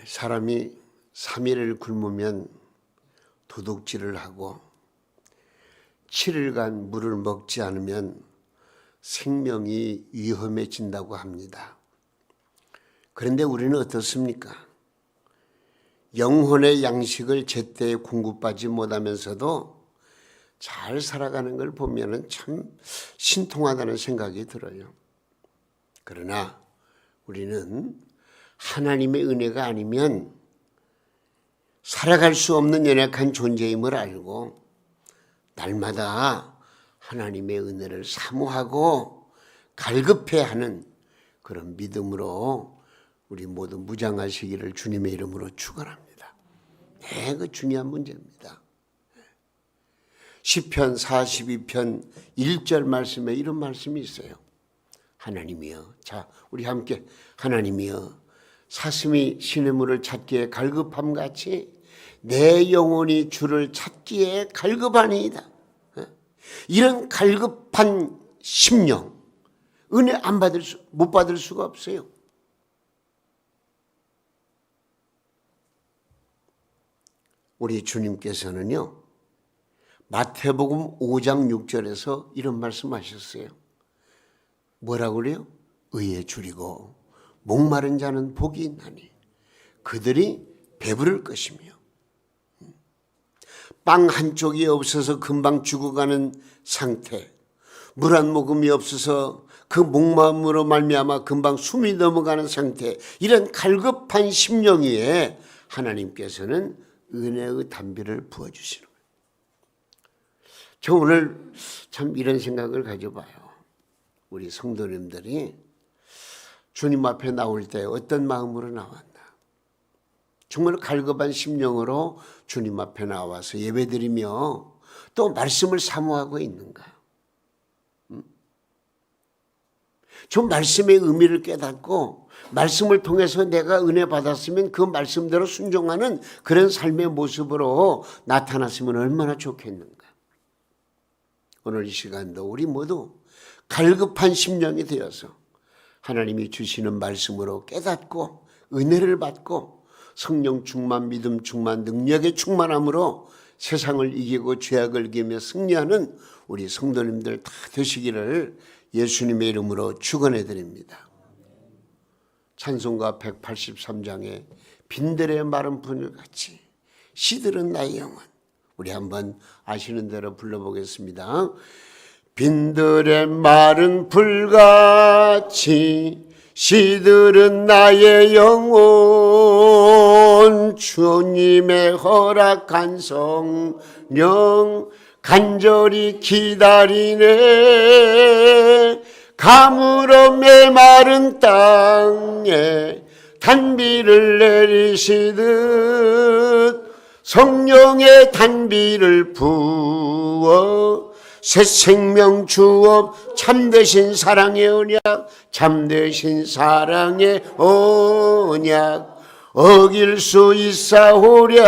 사람이 3일을 굶으면 도둑질을 하고 7일간 물을 먹지 않으면 생명이 위험해진다고 합니다. 그런데 우리는 어떻습니까? 영혼의 양식을 제때 공급받지 못하면서도 잘 살아가는 걸 보면 참 신통하다는 생각이 들어요. 그러나 우리는 하나님의 은혜가 아니면 살아갈 수 없는 연약한 존재임을 알고 날마다 하나님의 은혜를 사모하고 갈급해하는 그런 믿음으로 우리 모두 무장하시기를 주님의 이름으로 축원합니다. 그 중요한 문제입니다. 시편 42편 1절 말씀에 이런 말씀이 있어요. 하나님이여, 자 우리 함께 하나님이여, 사슴이 시냇물을 찾기에 갈급함같이 내 영혼이 주를 찾기에 갈급하니이다. 이런 갈급한 심령, 은혜 못 받을 수가 없어요. 우리 주님께서는요, 마태복음 5장 6절에서 이런 말씀하셨어요. 뭐라고 그래요? 의에 줄이고 목마른 자는 복이 있나니 그들이 배부를 것이며, 빵 한 쪽이 없어서 금방 죽어가는 상태, 물 한 모금이 없어서 그 목마름으로 말미암아 금방 숨이 넘어가는 상태, 이런 갈급한 심령 위에 하나님께서는 은혜의 담비를 부어주시는 거예요. 저 오늘 참 이런 생각을 가져봐요. 우리 성도님들이 주님 앞에 나올 때 어떤 마음으로 나왔나? 정말 갈급한 심령으로 주님 앞에 나와서 예배드리며 또 말씀을 사모하고 있는가? 저 말씀의 의미를 깨닫고 말씀을 통해서 내가 은혜 받았으면 그 말씀대로 순종하는 그런 삶의 모습으로 나타났으면 얼마나 좋겠는가? 오늘 이 시간도 우리 모두 갈급한 심령이 되어서 하나님이 주시는 말씀으로 깨닫고 은혜를 받고 성령 충만, 믿음 충만, 능력의 충만함으로 세상을 이기고 죄악을 이기며 승리하는 우리 성도님들 다 되시기를 예수님의 이름으로 축원해 드립니다. 찬송가 183장에 빈들의 마른 분을같이 시들은 나의 영혼, 우리 한번 아시는 대로 불러보겠습니다. 빈들의 마른 불같이 시들은 나의 영혼, 주님의 허락한 성령 간절히 기다리네. 가물어 메마른 땅에 단비를 내리시듯 성령의 단비를 부어 새 생명 주옵. 참되신 사랑의 언약, 참되신 사랑의 언약 어길 수 있사오랴.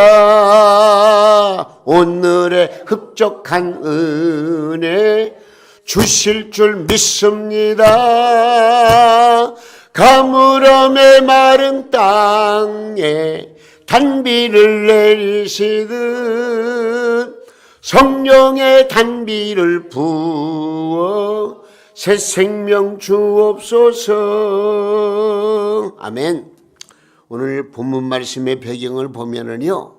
오늘의 흡족한 은혜 주실 줄 믿습니다. 가물어 메마른 땅에 단비를 내리시듯 성령의 단비를 부어 새 생명 주옵소서. 아멘. 오늘 본문 말씀의 배경을 보면은요,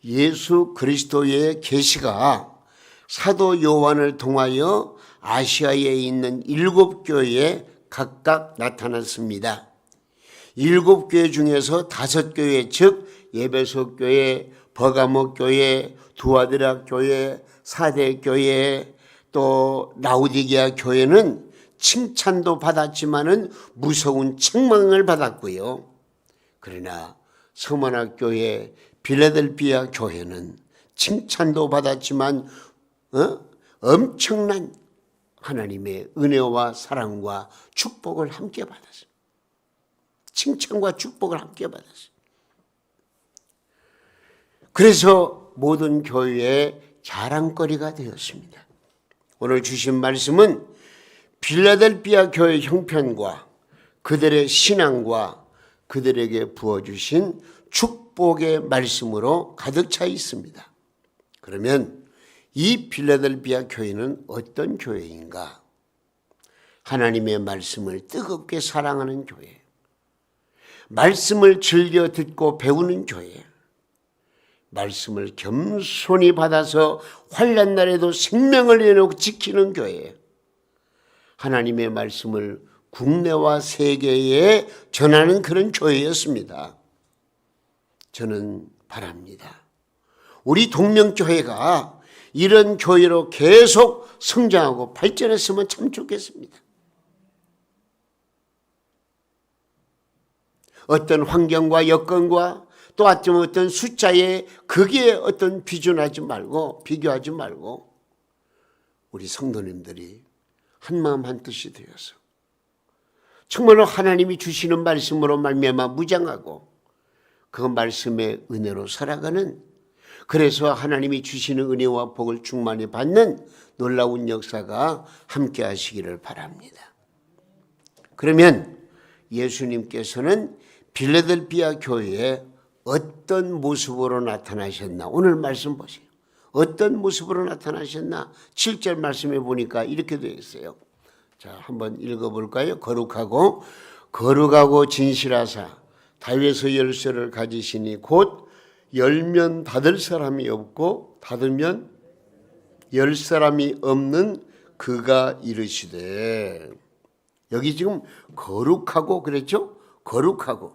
예수 그리스도의 계시가 사도 요한을 통하여 아시아에 있는 7교회에 각각 나타났습니다. 7교회 중에서 5교회, 즉 에베소 교회, 버가모 교회, 두아드라 교회, 사대 교회, 또 라우디게아 교회는 칭찬도 받았지만은 무서운 책망을 받았고요. 그러나 서머나 교회, 빌라델피아 교회는 칭찬도 받았지만 엄청난 하나님의 은혜와 사랑과 축복을 함께 받았습니다. 칭찬과 축복을 함께 받았습니다. 그래서 모든 교회의 자랑거리가 되었습니다. 오늘 주신 말씀은 빌라델피아 교회 형편과 그들의 신앙과 그들에게 부어주신 축복의 말씀으로 가득 차 있습니다. 그러면 이 빌라델비아 교회는 어떤 교회인가? 하나님의 말씀을 뜨겁게 사랑하는 교회, 말씀을 즐겨 듣고 배우는 교회, 말씀을 겸손히 받아서 환난 날에도 생명을 내놓고 지키는 교회, 하나님의 말씀을 국내와 세계에 전하는 그런 교회였습니다. 저는 바랍니다. 우리 동명교회가 이런 교회로 계속 성장하고 발전했으면 참 좋겠습니다. 어떤 환경과 여건과 또 어떤 숫자에 거기에 어떤 비교하지 말고 우리 성도님들이 한마음 한뜻이 되어서 정말로 하나님이 주시는 말씀으로 말미암아 무장하고 그 말씀의 은혜로 살아가는, 그래서 하나님이 주시는 은혜와 복을 충만히 받는 놀라운 역사가 함께 하시기를 바랍니다. 그러면 예수님께서는 빌라델비아 교회에 어떤 모습으로 나타나셨나? 오늘 말씀 보세요. 어떤 모습으로 나타나셨나? 7절 말씀에 보니까 이렇게 되어 있어요. 자, 한번 읽어볼까요? 거룩하고 진실하사 다윗의 열쇠를 가지시니 곧 열면 닫을 사람이 없고 닫으면 열 사람이 없는 그가 이르시되. 여기 지금 거룩하고 그랬죠? 거룩하고.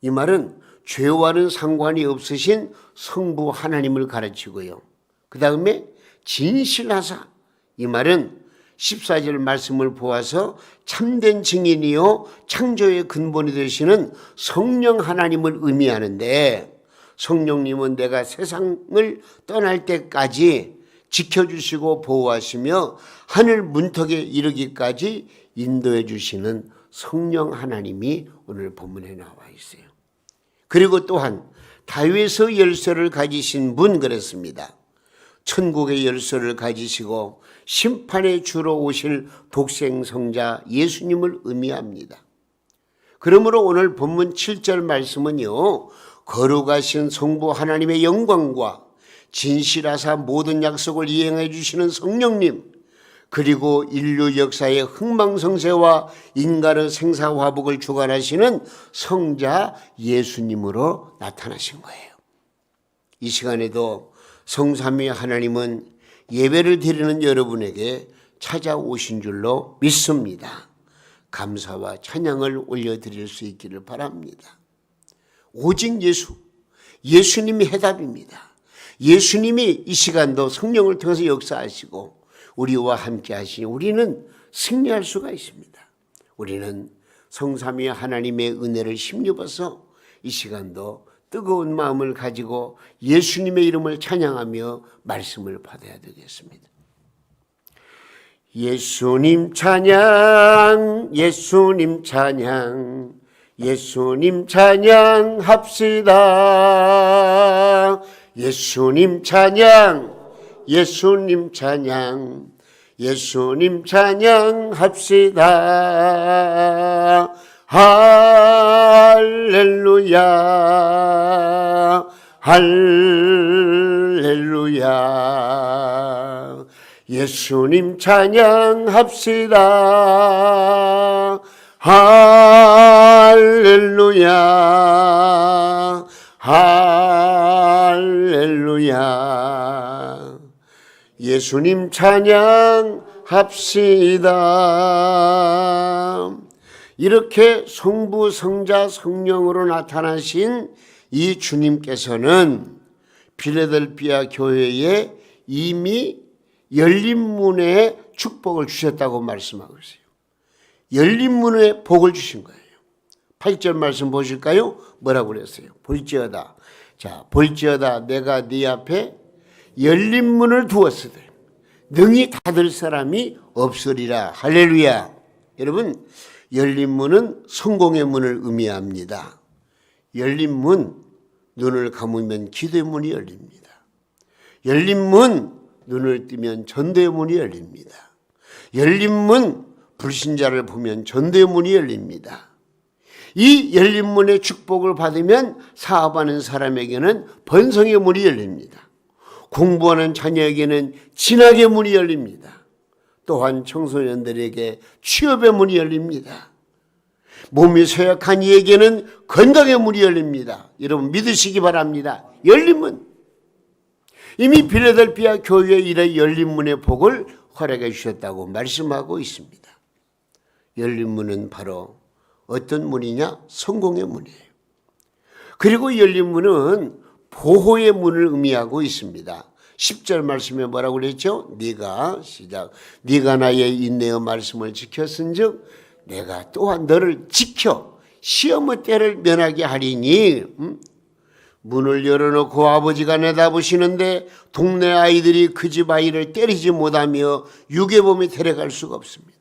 이 말은 죄와는 상관이 없으신 성부 하나님을 가르치고요. 그 다음에 진실하사. 이 말은 14절 말씀을 보아서 참된 증인이요 창조의 근본이 되시는 성령 하나님을 의미하는데, 성령님은 내가 세상을 떠날 때까지 지켜주시고 보호하시며 하늘 문턱에 이르기까지 인도해 주시는 성령 하나님이 오늘 본문에 나와 있어요. 그리고 또한 다윗의 열쇠를 가지신 분 그랬습니다. 천국의 열쇠를 가지시고 심판의 주로 오실 독생성자 예수님을 의미합니다. 그러므로 오늘 본문 7절 말씀은요, 거룩하신 성부 하나님의 영광과 진실하사 모든 약속을 이행해 주시는 성령님, 그리고 인류 역사의 흥망성쇠와 인간의 생사화복을 주관하시는 성자 예수님으로 나타나신 거예요. 이 시간에도 성삼위 하나님은 예배를 드리는 여러분에게 찾아오신 줄로 믿습니다. 감사와 찬양을 올려드릴 수 있기를 바랍니다. 오직 예수님이 해답입니다. 예수님이 이 시간도 성령을 통해서 역사하시고 우리와 함께 하시니 우리는 승리할 수가 있습니다. 우리는 성삼위 하나님의 은혜를 힘입어서 이 시간도 뜨거운 마음을 가지고 예수님의 이름을 찬양하며 말씀을 받아야 되겠습니다. 예수님 찬양, 예수님 찬양, 예수님 찬양합시다. 예수님 찬양, 예수님 찬양, 예수님 찬양합시다. 할렐루야, 할렐루야. 예수님 찬양합시다. 할렐루야, 할렐루야. 예수님 찬양합시다. 이렇게 성부, 성자, 성령으로 나타나신 이 주님께서는 빌라델비아 교회에 이미 열린 문에 축복을 주셨다고 말씀하고 있어요. 열린 문에 복을 주신 거예요. 8절 말씀 보실까요? 뭐라고 그랬어요? 볼지어다. 자, 볼지어다 내가 네 앞에 열린 문을 두었으되 능히 닫을 사람이 없으리라. 할렐루야. 여러분, 열린 문은 성공의 문을 의미합니다. 열린 문, 눈을 감으면 기도의 문이 열립니다. 열린 문, 눈을 뜨면 전도의 문이 열립니다. 열린 문, 불신자를 보면 전도의 문이 열립니다. 이 열린 문의 축복을 받으면 사업하는 사람에게는 번성의 문이 열립니다. 공부하는 자녀에게는 진학의 문이 열립니다. 또한 청소년들에게 취업의 문이 열립니다. 몸이 쇠약한 이에게는 건강의 문이 열립니다. 여러분 믿으시기 바랍니다. 열린 문. 이미 빌라델피아 교회에 이래 열린 문의 복을 허락해 주셨다고 말씀하고 있습니다. 열린 문은 바로 어떤 문이냐? 성공의 문이에요. 그리고 열린 문은 보호의 문을 의미하고 있습니다. 10절 말씀에 뭐라고 그랬죠? 네가 나의 인내의 말씀을 지켰은즉 내가 또한 너를 지켜 시험의 때를 면하게 하리니. 문을 열어놓고 아버지가 내다보시는데 동네 아이들이 그 집 아이를 때리지 못하며 유괴범이 데려갈 수가 없습니다.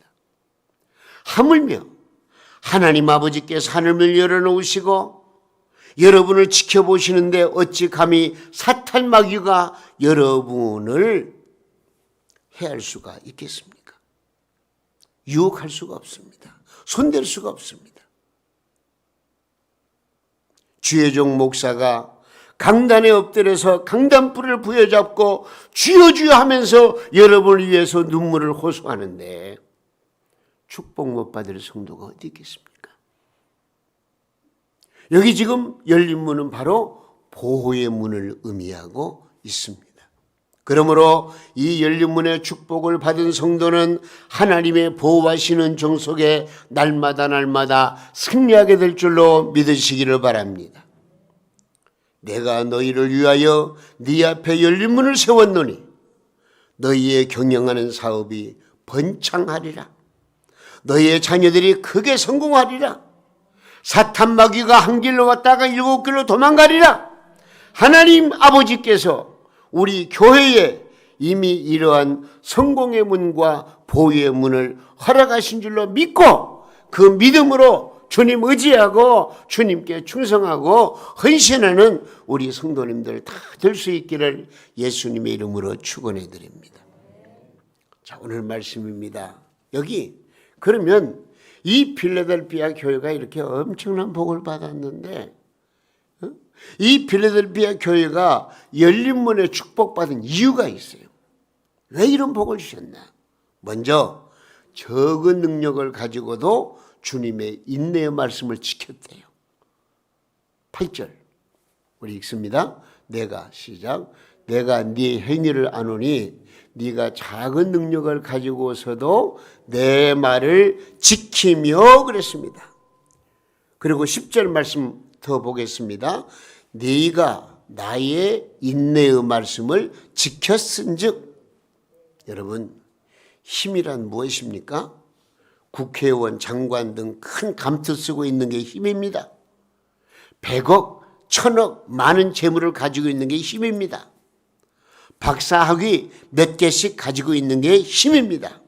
하물며 하나님 아버지께서 하늘을 열어놓으시고 여러분을 지켜보시는데 어찌 감히 사탄 마귀가 여러분을 해할 수가 있겠습니까? 유혹할 수가 없습니다. 손댈 수가 없습니다. 주혜종 목사가 강단에 엎드려서 강단불을 부여잡고 주여 주여 하면서 여러분을 위해서 눈물을 호소하는데 축복 못 받을 성도가 어디 있겠습니까? 여기 지금 열린 문은 바로 보호의 문을 의미하고 있습니다. 그러므로 이 열린 문의 축복을 받은 성도는 하나님의 보호하시는 정속에 날마다 승리하게 될 줄로 믿으시기를 바랍니다. 내가 너희를 위하여 네 앞에 열린 문을 세웠노니 너희의 경영하는 사업이 번창하리라. 너희의 자녀들이 크게 성공하리라. 사탄 마귀가 한 길로 왔다가 7길로 도망가리라. 하나님 아버지께서 우리 교회에 이미 이러한 성공의 문과 보유의 문을 허락하신 줄로 믿고 그 믿음으로 주님 의지하고 주님께 충성하고 헌신하는 우리 성도님들 다 될 수 있기를 예수님의 이름으로 축원해 드립니다. 자, 오늘 말씀입니다. 여기 그러면 이 필라델피아 교회가 이렇게 엄청난 복을 받았는데 이 필라델피아 교회가 열린 문에 축복받은 이유가 있어요. 왜 이런 복을 주셨나? 먼저 적은 능력을 가지고도 주님의 인내의 말씀을 지켰대요. 8절 우리 읽습니다. 내가 네 행위를 아노니 네가 작은 능력을 가지고서도 내 말을 지키며 그랬습니다. 그리고 10절 말씀 더 보겠습니다. 네가 나의 인내의 말씀을 지켰은즉. 여러분 힘이란 무엇입니까? 국회의원, 장관 등 큰 감투 쓰고 있는 게 힘입니다. 100억, 1000억 많은 재물을 가지고 있는 게 힘입니다. 박사학위 몇 개씩 가지고 있는 게 힘입니다.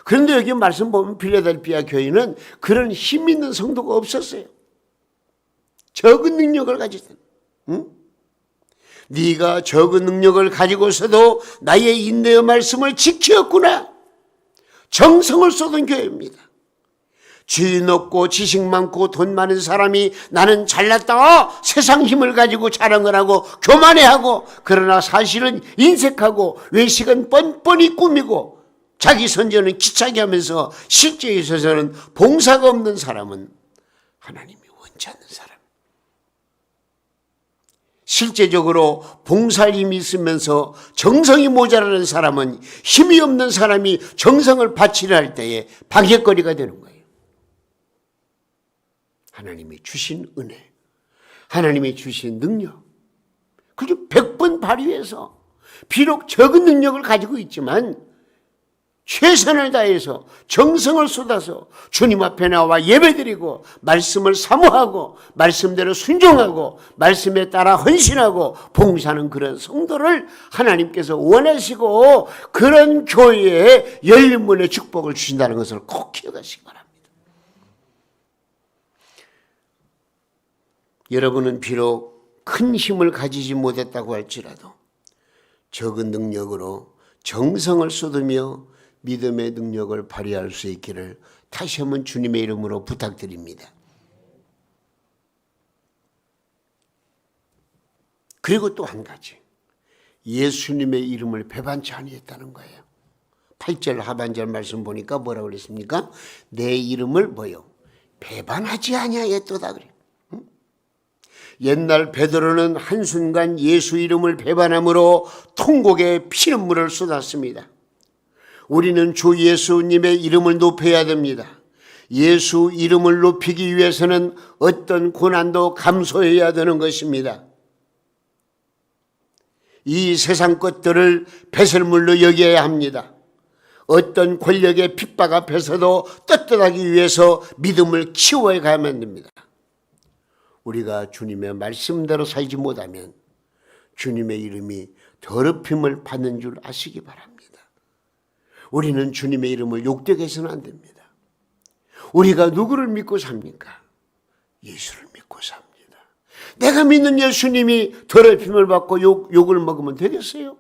그런데 여기 말씀 보면 필라델피아 교회는 그런 힘 있는 성도가 없었어요. 적은 능력을 가지던. 네가 적은 능력을 가지고서도 나의 인내의 말씀을 지켰구나. 정성을 쏟은 교회입니다. 지위 높고 지식 많고 돈 많은 사람이 나는 잘났다 세상 힘을 가지고 자랑을 하고 교만해하고 그러나 사실은 인색하고 외식은 뻔뻔히 꾸미고 자기 선전은 기차게 하면서 실제에 있어서는 봉사가 없는 사람은 하나님이 원치 않는 사람. 실제적으로 봉사할 힘이 있으면서 정성이 모자라는 사람은 힘이 없는 사람이 정성을 바치려 할 때에 방해거리가 되는 거예요. 하나님이 주신 은혜, 하나님이 주신 능력, 그리고 100번 발휘해서 비록 적은 능력을 가지고 있지만 최선을 다해서 정성을 쏟아서 주님 앞에 나와 예배드리고 말씀을 사모하고 말씀대로 순종하고 말씀에 따라 헌신하고 봉사하는 그런 성도를 하나님께서 원하시고 그런 교회에 열린 문의 축복을 주신다는 것을 꼭 기억하시기 바랍니다. 여러분은 비록 큰 힘을 가지지 못했다고 할지라도 적은 능력으로 정성을 쏟으며 믿음의 능력을 발휘할 수 있기를 다시 한번 주님의 이름으로 부탁드립니다. 그리고 또 한 가지, 예수님의 이름을 배반치 아니했다는 거예요. 8절 하반절 말씀 보니까 뭐라고 그랬습니까? 내 이름을 뭐요? 배반하지 아니하였도다 그래요. 옛날 베드로는 한순간 예수 이름을 배반함으로 통곡의 피눈물을 쏟았습니다. 우리는 주 예수님의 이름을 높여야 됩니다. 예수 이름을 높이기 위해서는 어떤 고난도 감수해야 되는 것입니다. 이 세상 것들을 배설물로 여겨야 합니다. 어떤 권력의 핍박 앞에서도 떳떳하기 위해서 믿음을 키워야 가야만 됩니다. 우리가 주님의 말씀대로 살지 못하면 주님의 이름이 더럽힘을 받는 줄 아시기 바랍니다. 우리는 주님의 이름을 욕되게 해서는 안 됩니다. 우리가 누구를 믿고 삽니까? 예수를 믿고 삽니다. 내가 믿는 예수님이 더럽힘을 받고 욕을 먹으면 되겠어요?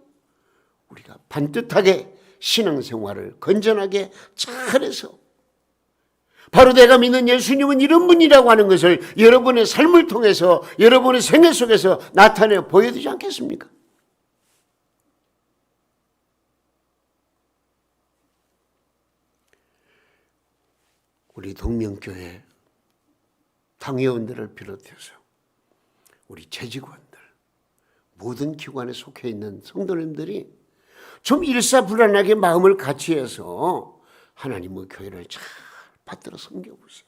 우리가 반듯하게 신앙생활을 건전하게 잘해서 바로 내가 믿는 예수님은 이런 분이라고 하는 것을 여러분의 삶을 통해서 여러분의 생애 속에서 나타내 보여주지 않겠습니까? 우리 동명교회 당회원들을 비롯해서 우리 재직원들 모든 기관에 속해 있는 성도님들이 좀 일사불란하게 마음을 같이 해서 하나님의 교회를 잘 받들어 섬겨보세요.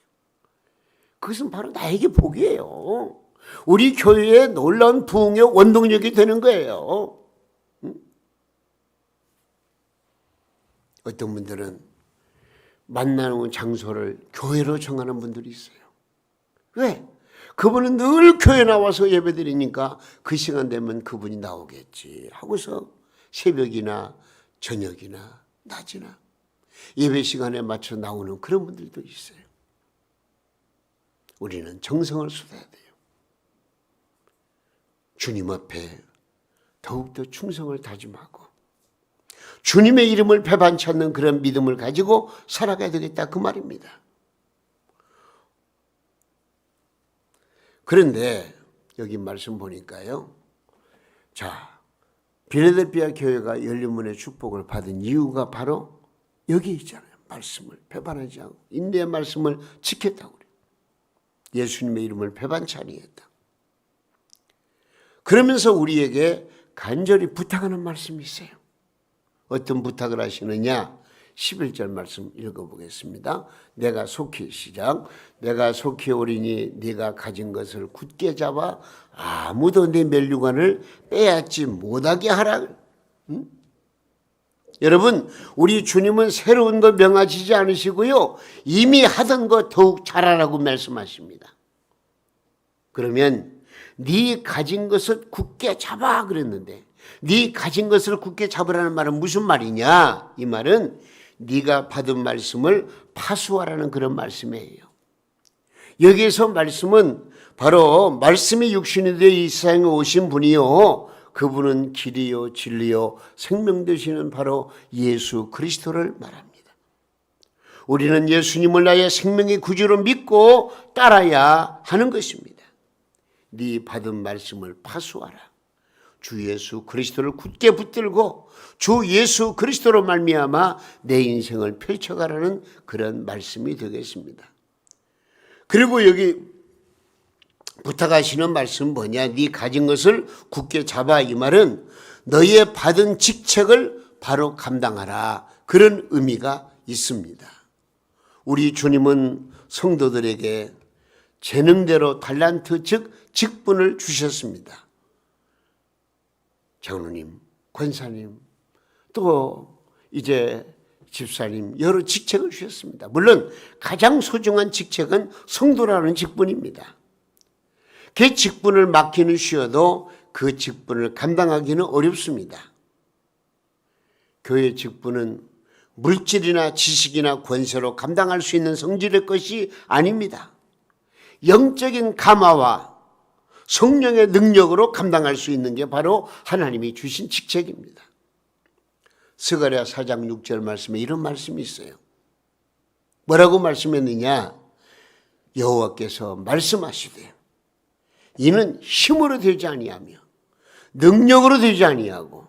그것은 바로 나에게 복이에요. 우리 교회의 놀라운 부흥의 원동력이 되는 거예요. 어떤 분들은 만나는 장소를 교회로 정하는 분들이 있어요. 왜? 그분은 늘 교회 나와서 예배드리니까 그 시간 되면 그분이 나오겠지 하고서 새벽이나 저녁이나 낮이나 예배 시간에 맞춰 나오는 그런 분들도 있어요. 우리는 정성을 쏟아야 돼요. 주님 앞에 더욱더 충성을 다짐하고 주님의 이름을 배반치 않는 그런 믿음을 가지고 살아가야 되겠다 그 말입니다. 그런데 여기 말씀 보니까요. 자, 빌라델피아 교회가 열린 문의 축복을 받은 이유가 바로 여기 있잖아요. 말씀을 배반하지 않고 인내의 말씀을 지켰다고 그래요. 예수님의 이름을 배반치 아니했다. 그러면서 우리에게 간절히 부탁하는 말씀이 있어요. 어떤 부탁을 하시느냐? 11절 말씀 읽어보겠습니다. 내가 속히 시작. 내가 속히 오리니 네가 가진 것을 굳게 잡아 아무도 네 면류관을 빼앗지 못하게 하라. 응? 여러분, 우리 주님은 새로운 거 명하시지 않으시고요. 이미 하던 거 더욱 잘하라고 말씀하십니다. 그러면 네 가진 것을 굳게 잡아 그랬는데 네 가진 것을 굳게 잡으라는 말은 무슨 말이냐? 이 말은 네가 받은 말씀을 파수하라는 그런 말씀이에요. 여기에서 말씀은 바로 말씀이 육신이 되어 이 세상에 오신 분이요. 그분은 길이요 진리요 생명 되시는 바로 예수 그리스도를 말합니다. 우리는 예수님을 나의 생명의 구주로 믿고 따라야 하는 것입니다. 네 받은 말씀을 파수하라. 주 예수 그리스도를 굳게 붙들고 주 예수 그리스도로 말미암아 내 인생을 펼쳐가라는 그런 말씀이 되겠습니다. 그리고 여기 부탁하시는 말씀은 뭐냐? 네 가진 것을 굳게 잡아. 이 말은 너의 받은 직책을 바로 감당하라. 그런 의미가 있습니다. 우리 주님은 성도들에게 재능대로 달란트 즉 직분을 주셨습니다. 장로님, 권사님, 또 이제 집사님 여러 직책을 주셨습니다. 물론 가장 소중한 직책은 성도라는 직분입니다. 그 직분을 맡기는 쉬어도 그 직분을 감당하기는 어렵습니다. 교회 직분은 물질이나 지식이나 권세로 감당할 수 있는 성질의 것이 아닙니다. 영적인 감화와 성령의 능력으로 감당할 수 있는 게 바로 하나님이 주신 직책입니다. 스가랴 4장 6절 말씀에 이런 말씀이 있어요. 뭐라고 말씀했느냐? 여호와께서 말씀하시되 이는 힘으로 되지 아니하며 능력으로 되지 아니하고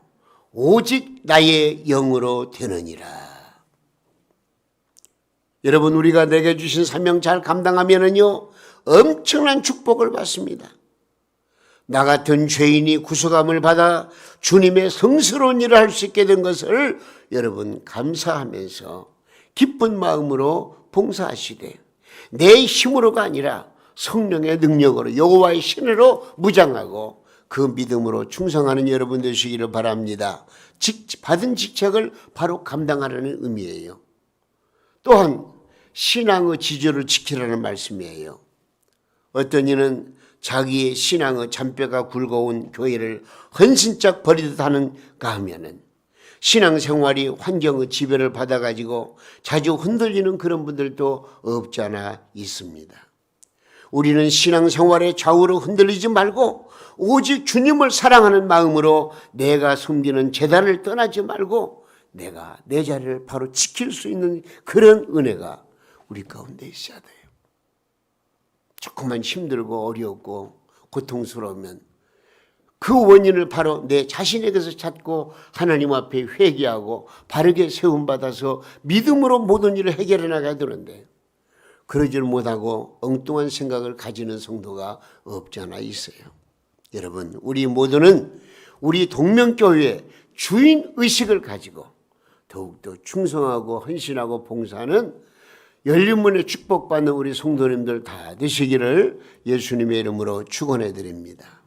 오직 나의 영으로 되느니라. 여러분, 우리가 내게 주신 사명 잘 감당하면은요, 엄청난 축복을 받습니다. 나 같은 죄인이 구속함을 받아 주님의 성스러운 일을 할 수 있게 된 것을 여러분 감사하면서 기쁜 마음으로 봉사하시되, 내 힘으로가 아니라 성령의 능력으로 여호와의 신으로 무장하고 그 믿음으로 충성하는 여러분 되시기를 바랍니다. 받은 직책을 바로 감당하라는 의미예요. 또한 신앙의 지조를 지키라는 말씀이에요. 어떤 이는 자기의 신앙의 잔뼈가 굵어온 교회를 헌신짝 버리듯 하는가 하면은 신앙생활이 환경의 지배를 받아가지고 자주 흔들리는 그런 분들도 없지 않아 있습니다. 우리는 신앙생활의 좌우로 흔들리지 말고 오직 주님을 사랑하는 마음으로 내가 섬기는 제단을 떠나지 말고 내가 내 자리를 바로 지킬 수 있는 그런 은혜가 우리 가운데 있어야 돼요. 조금만 힘들고 어렵고 고통스러우면 그 원인을 바로 내 자신에게서 찾고 하나님 앞에 회개하고 바르게 세움받아서 믿음으로 모든 일을 해결해 나가야 되는데, 그러질 못하고 엉뚱한 생각을 가지는 성도가 없지 않아 있어요. 여러분, 우리 모두는 우리 동명교회의 주인의식을 가지고 더욱더 충성하고 헌신하고 봉사하는 열린문에 축복받는 우리 성도님들 다 되시기를 예수님의 이름으로 축원해 드립니다.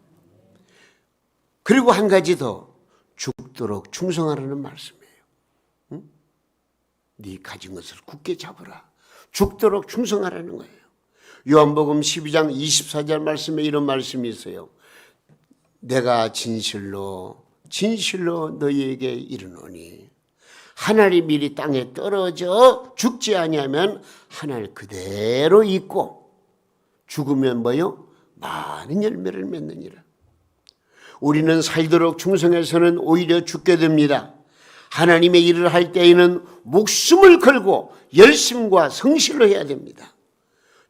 그리고 한 가지 더, 죽도록 충성하라는 말씀이에요. 응? 네 가진 것을 굳게 잡으라. 죽도록 충성하라는 거예요. 요한복음 12장 24절 말씀에 이런 말씀이 있어요. 내가 진실로 너희에게 이르노니 하늘이 미리 땅에 떨어져 죽지 아니하면 하늘 그대로 있고 죽으면 뭐요? 많은 열매를 맺느니라. 우리는 살도록 충성해서는 오히려 죽게 됩니다. 하나님의 일을 할 때에는 목숨을 걸고 열심과 성실로 해야 됩니다.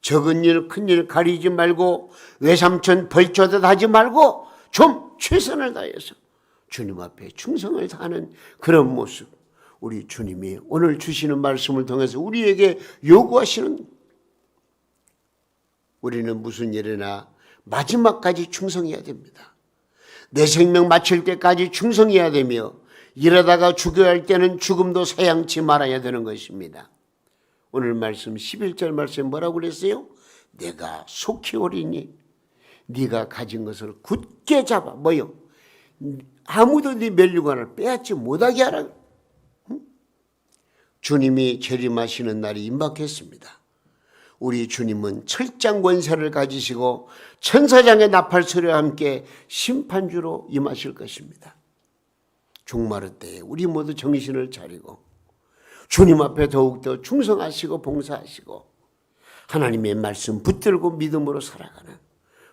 적은 일, 큰 일 가리지 말고 외삼촌 벌초듯 하지 말고 좀 최선을 다해서 주님 앞에 충성을 다하는 그런 모습, 우리 주님이 오늘 주시는 말씀을 통해서 우리에게 요구하시는, 우리는 무슨 일이나 마지막까지 충성해야 됩니다. 내 생명 마칠 때까지 충성해야 되며 이러다가 죽어야 할 때는 죽음도 사양치 말아야 되는 것입니다. 오늘 말씀 11절 말씀에 뭐라고 그랬어요? 내가 속히 오리니 네가 가진 것을 굳게 잡아. 뭐요? 아무도 네 멸류관을 빼앗지 못하게 하라. 응? 주님이 재림하시는 날이 임박했습니다. 우리 주님은 철장 권세를 가지시고 천사장의 나팔소리와 함께 심판주로 임하실 것입니다. 종말의 때에 우리 모두 정신을 차리고 주님 앞에 더욱더 충성하시고 봉사하시고 하나님의 말씀 붙들고 믿음으로 살아가는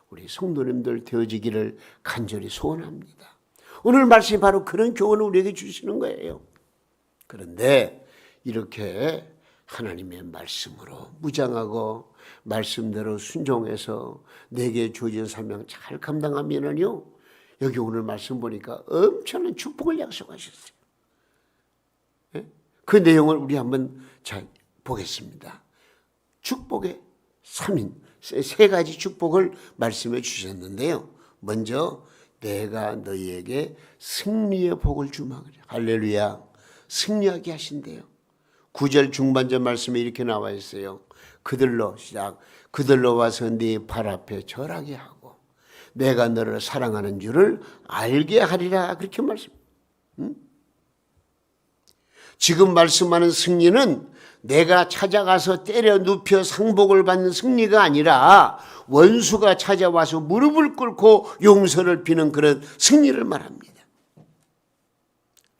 우리 성도님들 되어지기를 간절히 소원합니다. 오늘 말씀이 바로 그런 교훈을 우리에게 주시는 거예요. 그런데 이렇게 하나님의 말씀으로 무장하고 말씀대로 순종해서 내게 주어진 사명 잘 감당하면은요, 여기 오늘 말씀 보니까 엄청난 축복을 약속하셨어요. 예? 그 내용을 우리 한번 잘 보겠습니다. 축복의 3인, 세 가지 축복을 말씀해 주셨는데요. 먼저 내가 너희에게 승리의 복을 주마. 할렐루야. 승리하게 하신대요. 9절 중반절 말씀에 이렇게 나와 있어요. 그들로 와서 네 발 앞에 절하게 하고 내가 너를 사랑하는 줄을 알게 하리라. 그렇게 말씀. 지금 말씀하는 승리는 내가 찾아가서 때려 눕혀 상복을 받는 승리가 아니라 원수가 찾아와서 무릎을 꿇고 용서를 비는 그런 승리를 말합니다.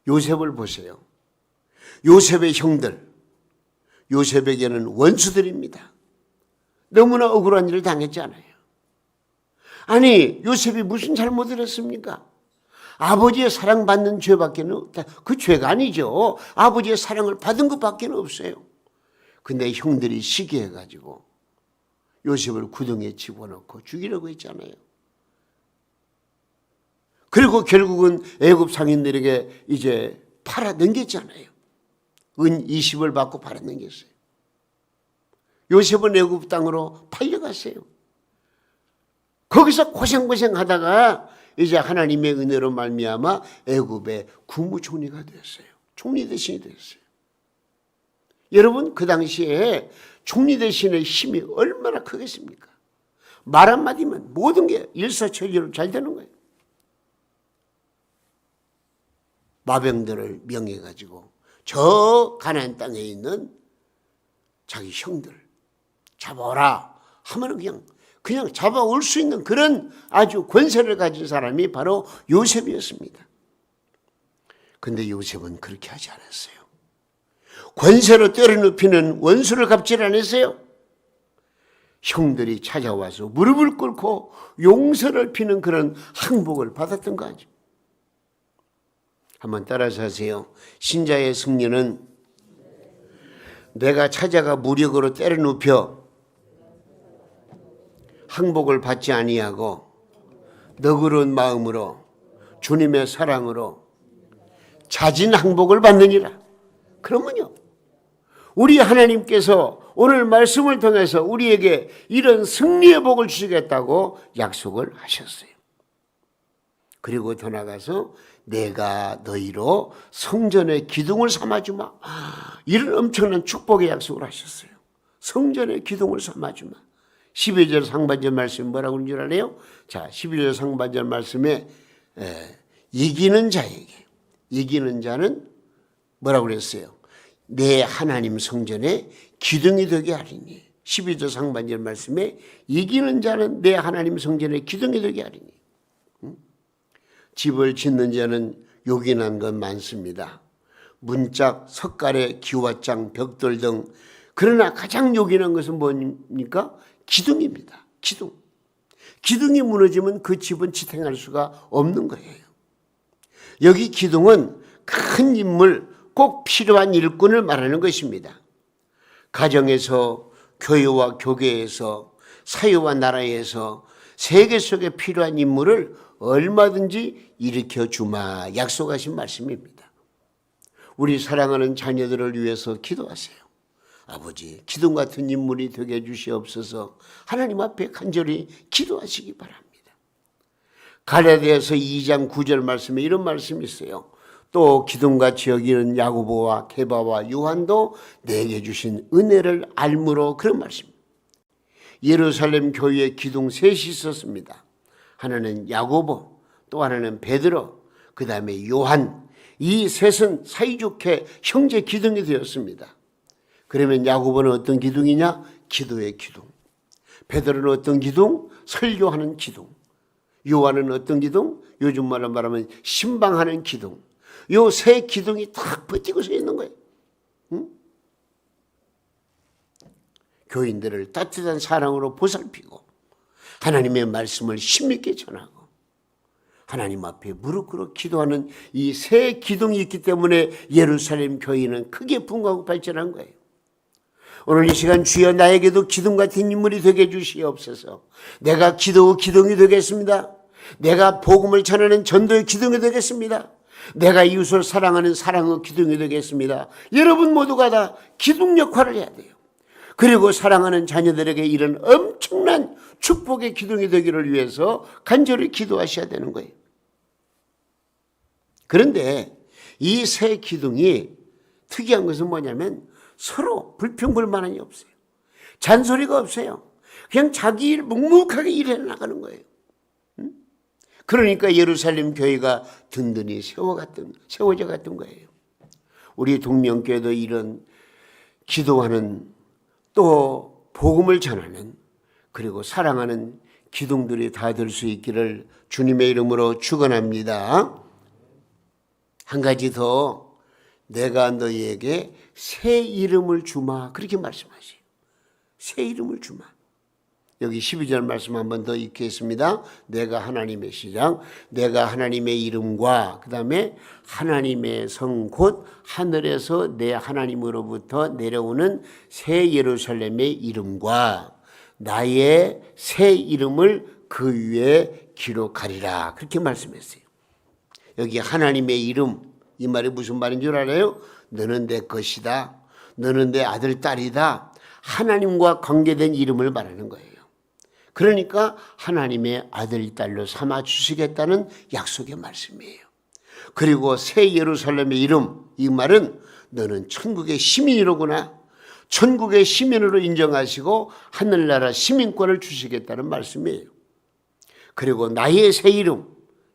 요셉을 보세요. 요셉의 형들, 요셉에게는 원수들입니다. 너무나 억울한 일을 당했잖아요. 아니, 요셉이 무슨 잘못을 했습니까? 아버지의 사랑받는 죄밖에 없다. 그 죄가 아니죠. 아버지의 사랑을 받은 것밖에 없어요. 근데 형들이 시기해가지고 요셉을 구덩이에 집어넣고 죽이려고 했잖아요. 그리고 결국은 애굽 상인들에게 이제 팔아 넘겼잖아요. 은 20을 받고 팔아 넘겼어요. 요셉은 애굽 땅으로 팔려갔어요. 거기서 고생하다가 이제 하나님의 은혜로 말미암아 애굽의 국무총리가 되었어요. 총리 대신이 되었어요. 여러분, 그 당시에 총리 대신의 힘이 얼마나 크겠습니까? 말 한마디면 모든 게 일사천리로 잘 되는 거예요. 마병들을 명해가지고 저 가나안 땅에 있는 자기 형들 잡아오라 하면 그냥 잡아올 수 있는 그런 아주 권세를 가진 사람이 바로 요셉이었습니다. 근데 요셉은 그렇게 하지 않았어요. 권세로 때려눕히는 원수를 갚질 않았어요. 형들이 찾아와서 무릎을 꿇고 용서를 피는 그런 항복을 받았던 거죠. 한번 따라서 하세요. 신자의 승리는 내가 찾아가 무력으로 때려눕혀 항복을 받지 아니하고 너그러운 마음으로 주님의 사랑으로 자진 항복을 받느니라. 그러면요, 우리 하나님께서 오늘 말씀을 통해서 우리에게 이런 승리의 복을 주시겠다고 약속을 하셨어요. 그리고 더 나가서 내가 너희로 성전의 기둥을 삼아주마. 이런 엄청난 축복의 약속을 하셨어요. 성전의 기둥을 삼아주마. 12절 상반절 말씀이 뭐라고 하는 줄 알아요? 자, 12절 상반절 말씀에 이기는 자에게, 이기는 자는 뭐라고 그랬어요? 내 하나님 성전의 기둥이 되게 하리니. 12절 상반절 말씀에 이기는 자는 내 하나님 성전의 기둥이 되게 하리니. 집을 짓는 자는 요긴한 건 많습니다. 문짝, 석가래, 기와장, 벽돌 등. 그러나 가장 요긴한 것은 뭡니까? 기둥입니다. 기둥. 기둥이 무너지면 그 집은 지탱할 수가 없는 거예요. 여기 기둥은 큰 인물, 꼭 필요한 일꾼을 말하는 것입니다. 가정에서, 교회와 교계에서, 사회와 나라에서 세계 속에 필요한 인물을 얼마든지 일으켜 주마 약속하신 말씀입니다. 우리 사랑하는 자녀들을 위해서 기도하세요. 아버지, 기둥 같은 인물이 되게 해주시옵소서. 하나님 앞에 간절히 기도하시기 바랍니다. 갈라디아서 2장 9절 말씀에 이런 말씀이 있어요. 또 기둥같이 여기는 야고보와 게바와 요한도 내게 주신 은혜를 알므로, 그런 말씀입니다. 예루살렘 교회에 기둥 셋이 있었습니다. 하나는 야고보, 또 하나는 베드로, 그 다음에 요한. 이 셋은 사이좋게 형제 기둥이 되었습니다. 그러면 야고보는 어떤 기둥이냐? 기도의 기둥. 베드로는 어떤 기둥? 설교하는 기둥. 요한은 어떤 기둥? 요즘 말로 말하면 신방하는 기둥. 요 세 기둥이 딱 버티고 서 있는 거예요. 응? 교인들을 따뜻한 사랑으로 보살피고 하나님의 말씀을 힘있게 전하고 하나님 앞에 무릎 꿇어 기도하는 이 세 기둥이 있기 때문에 예루살렘 교회는 크게 풍부하고 발전한 거예요. 오늘 이 시간 주여 나에게도 기둥 같은 인물이 되게 해주시옵소서. 내가 기도의 기둥이 되겠습니다. 내가 복음을 전하는 전도의 기둥이 되겠습니다. 내가 이웃을 사랑하는 사랑의 기둥이 되겠습니다. 여러분 모두가 다 기둥 역할을 해야 돼요. 그리고 사랑하는 자녀들에게 이런 엄청난 축복의 기둥이 되기를 위해서 간절히 기도하셔야 되는 거예요. 그런데 이 세 기둥이 특이한 것은 뭐냐면 서로 불평불만이 없어요. 잔소리가 없어요. 그냥 자기 일 묵묵하게 일해 나가는 거예요. 그러니까 예루살렘 교회가 든든히 세워져 갔던 거예요. 우리 동명교회도 이런 기도하는, 또 복음을 전하는, 그리고 사랑하는 기둥들이 다 될 수 있기를 주님의 이름으로 축원합니다. 한 가지 더, 내가 너희에게 새 이름을 주마, 그렇게 말씀하세요. 새 이름을 주마. 여기 12절 말씀 한 번 더 읽겠습니다. 내가 하나님의 시작, 내가 하나님의 이름과 그 다음에 하나님의 성 곧 하늘에서 내 하나님으로부터 내려오는 새 예루살렘의 이름과 나의 새 이름을 그 위에 기록하리라, 그렇게 말씀했어요. 여기 하나님의 이름, 이 말이 무슨 말인 줄 알아요? 너는 내 것이다. 너는 내 아들, 딸이다. 하나님과 관계된 이름을 말하는 거예요. 그러니까 하나님의 아들, 딸로 삼아 주시겠다는 약속의 말씀이에요. 그리고 새 예루살렘의 이름, 이 말은 너는 천국의 시민이로구나. 천국의 시민으로 인정하시고 하늘나라 시민권을 주시겠다는 말씀이에요. 그리고 나의 새 이름,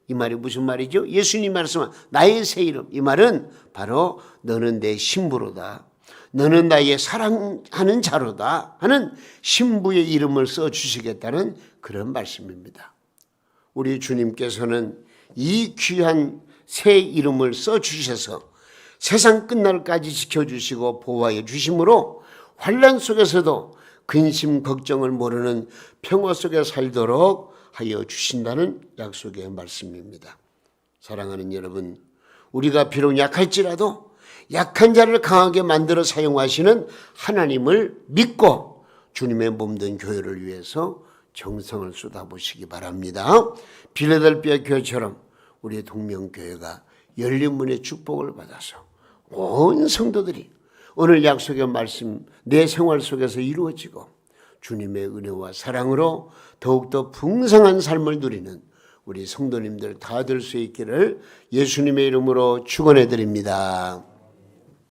이 말이 무슨 말이죠? 예수님 말씀은 나의 새 이름, 이 말은 바로 너는 내 신부로다. 너는 나의 사랑하는 자로다 하는 신부의 이름을 써주시겠다는 그런 말씀입니다. 우리 주님께서는 이 귀한 새 이름을 써주셔서 세상 끝날까지 지켜주시고 보호해 주심으로 환난 속에서도 근심 걱정을 모르는 평화 속에 살도록 하여 주신다는 약속의 말씀입니다. 사랑하는 여러분, 우리가 비록 약할지라도 약한 자를 강하게 만들어 사용하시는 하나님을 믿고 주님의 몸된 교회를 위해서 정성을 쏟아보시기 바랍니다. 빌라델피아 교회처럼 우리 동명교회가 열린 문의 축복을 받아서 온 성도들이 오늘 약속의 말씀 내 생활 속에서 이루어지고 주님의 은혜와 사랑으로 더욱더 풍성한 삶을 누리는 우리 성도님들 다 될 수 있기를 예수님의 이름으로 축원해 드립니다.